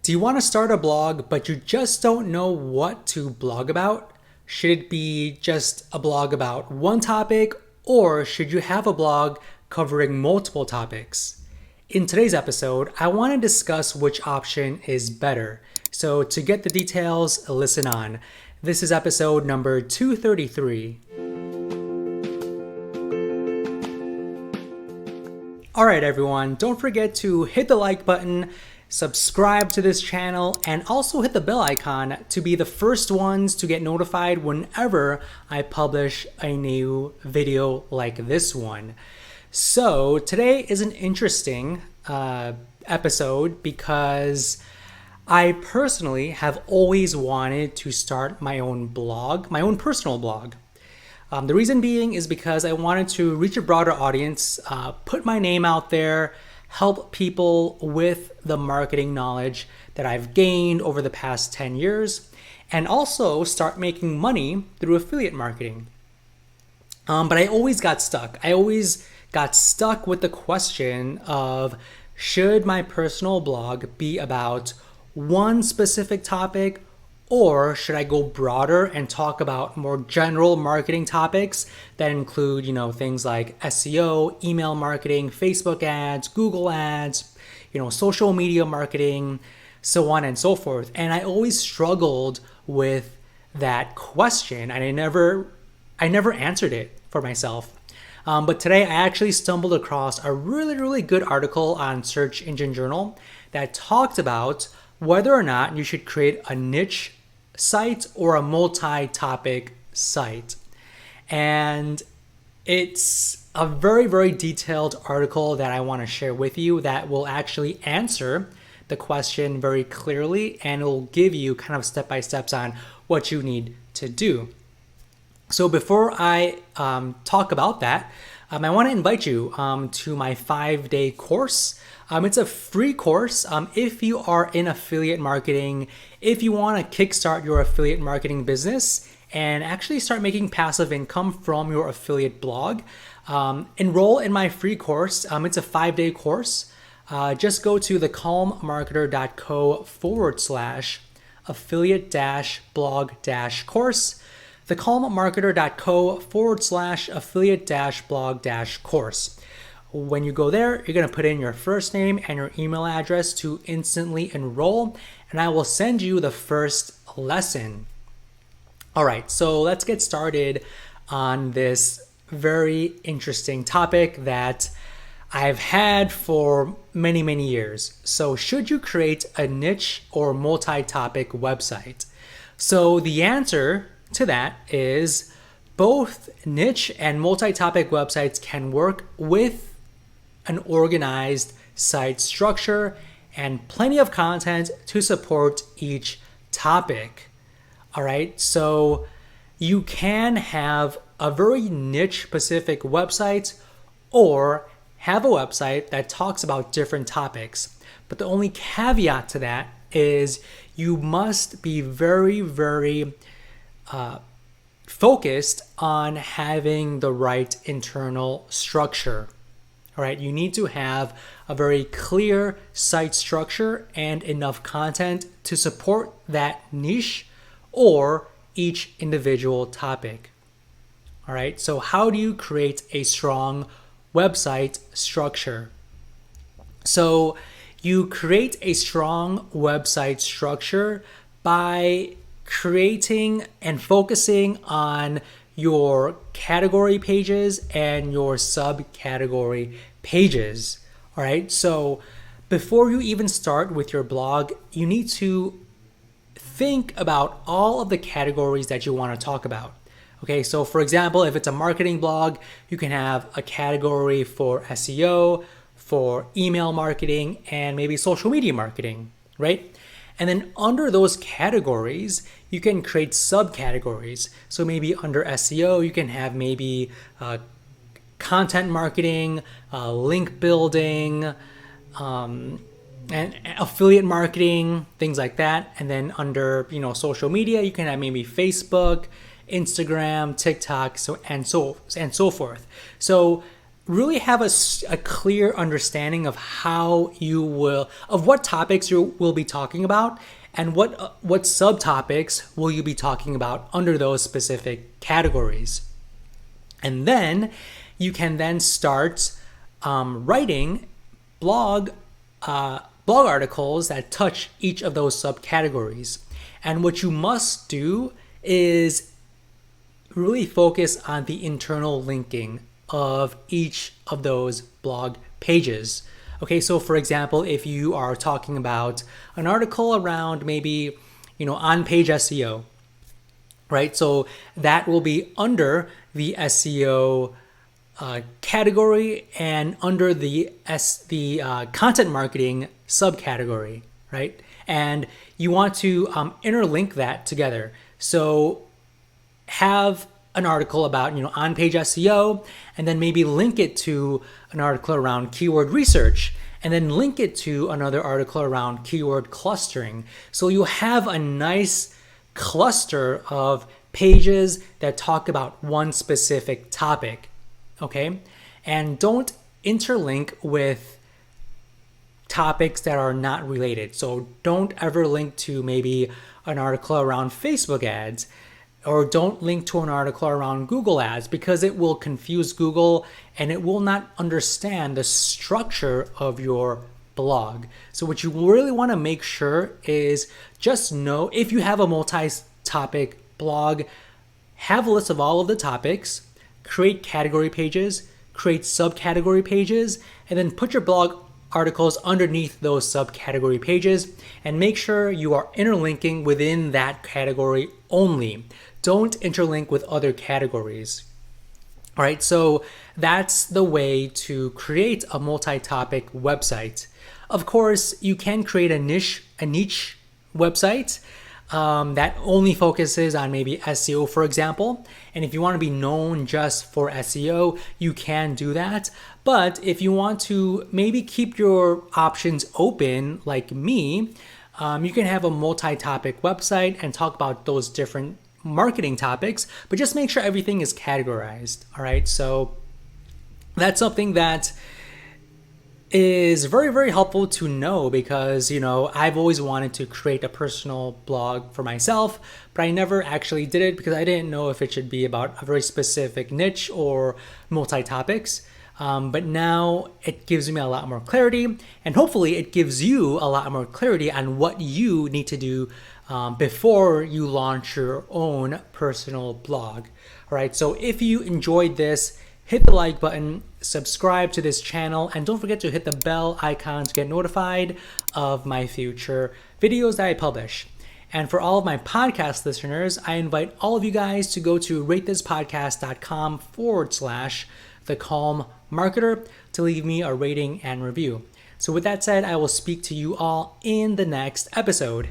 Do you want to start a blog, but you just don't know what to blog about? Should it be just a blog about one topic, or should you have a blog covering multiple topics? In today's episode, I want to discuss which option is better. So to get the details, listen on. This is episode number 233. All right, everyone, don't forget to hit the like button, subscribe to this channel, and also hit the bell icon to be the first ones to get notified whenever I publish a new video like this one. So today is an interesting episode because I personally have always wanted to start my own blog, my own personal blog. The reason being is because I wanted to reach a broader audience, put my name out there, help people with the marketing knowledge that I've gained over the past 10 years, and also start making money through affiliate marketing. But I always got stuck. I always got stuck with the question of, should my personal blog be about one specific topic, or should I go broader and talk about more general marketing topics that include, things like SEO, email marketing, Facebook ads, Google ads, social media marketing, so on and so forth. And I always struggled with that question, and I never answered it for myself. But today I actually stumbled across a really, really good article on Search Engine Journal that talked about whether or not you should create a niche site or a multi-topic site. And it's a very, very detailed article that I want to share with you that will actually answer the question very clearly, and it will give you kind of step-by-steps on what you need to do. So before I talk about that, I want to invite you to my 5-day course. It's a free course. If you are in affiliate marketing, if you want to kickstart your affiliate marketing business and actually start making passive income from your affiliate blog, enroll in my free course. It's a 5-day course. Just go to thecalmmarketer.co/affiliate-blog-course. thecalmmarketer.co/affiliate-blog-course. When you go there, you're going to put in your first name and your email address to instantly enroll, and I will send you the first lesson. All right, so let's get started on this very interesting topic that I've had for many, many years. So should you create a niche or multi-topic website? So the answer to that is both niche and multi-topic websites can work with an organized site structure and plenty of content to support each topic. All right, so you can have a very niche specific website or have a website that talks about different topics. But the only caveat to that is you must be very, very focused on having the right internal structure. All right, you need to have a very clear site structure and enough content to support that niche or each individual topic. All right, so how do you create a strong website structure? So you create a strong website structure by creating and focusing on your category pages and your subcategory pages. All right, so before you even start with your blog, you need to think about all of the categories that you want to talk about. Okay, so for example, if it's a marketing blog, you can have a category for SEO, for email marketing, and maybe social media marketing, right? And then under those categories, you can create subcategories. So maybe under SEO, you can have maybe content marketing, link building, and affiliate marketing, things like that. And then under social media, you can have maybe Facebook, Instagram, TikTok, and so forth. So really have a clear understanding of of what topics you will be talking about, and what subtopics will you be talking about under those specific categories. And then you can then start writing blog articles that touch each of those subcategories. And what you must do is really focus on the internal linking of each of those blog pages. Okay, so for example, if you are talking about an article around maybe, on-page SEO, right? So that will be under the SEO category and under the content marketing subcategory, right? And you want to interlink that together. So have an article about on-page SEO, and then maybe link it to an article around keyword research, and then link it to another article around keyword clustering. So you have a nice cluster of pages that talk about one specific topic, okay? And don't interlink with topics that are not related. So don't ever link to maybe an article around Facebook ads, or don't link to an article around Google ads, because it will confuse Google and it will not understand the structure of your blog. So what you really want to make sure is just know, if you have a multi-topic blog, have a list of all of the topics, create category pages, create subcategory pages, and then put your blog articles underneath those subcategory pages, and make sure you are interlinking within that category only. Don't interlink with other categories. All right, so that's the way to create a multi-topic website. Of course, you can create a niche website that only focuses on maybe SEO, for example. And if you want to be known just for SEO, you can do that. But if you want to maybe keep your options open, like me, you can have a multi-topic website and talk about those different marketing topics, but just make sure everything is categorized. All right, so that's something that is very, very helpful to know, because I've always wanted to create a personal blog for myself, but I never actually did it because I didn't know if it should be about a very specific niche or multi-topics. But now it gives me a lot more clarity, and hopefully it gives you a lot more clarity on what you need to do before you launch your own personal blog. All right, so if you enjoyed this, hit the like button, subscribe to this channel, and don't forget to hit the bell icon to get notified of my future videos that I publish. And for all of my podcast listeners, I invite all of you guys to go to ratethispodcast.com/The Calm Marketer to leave me a rating and review. So with that said, I will speak to you all in the next episode.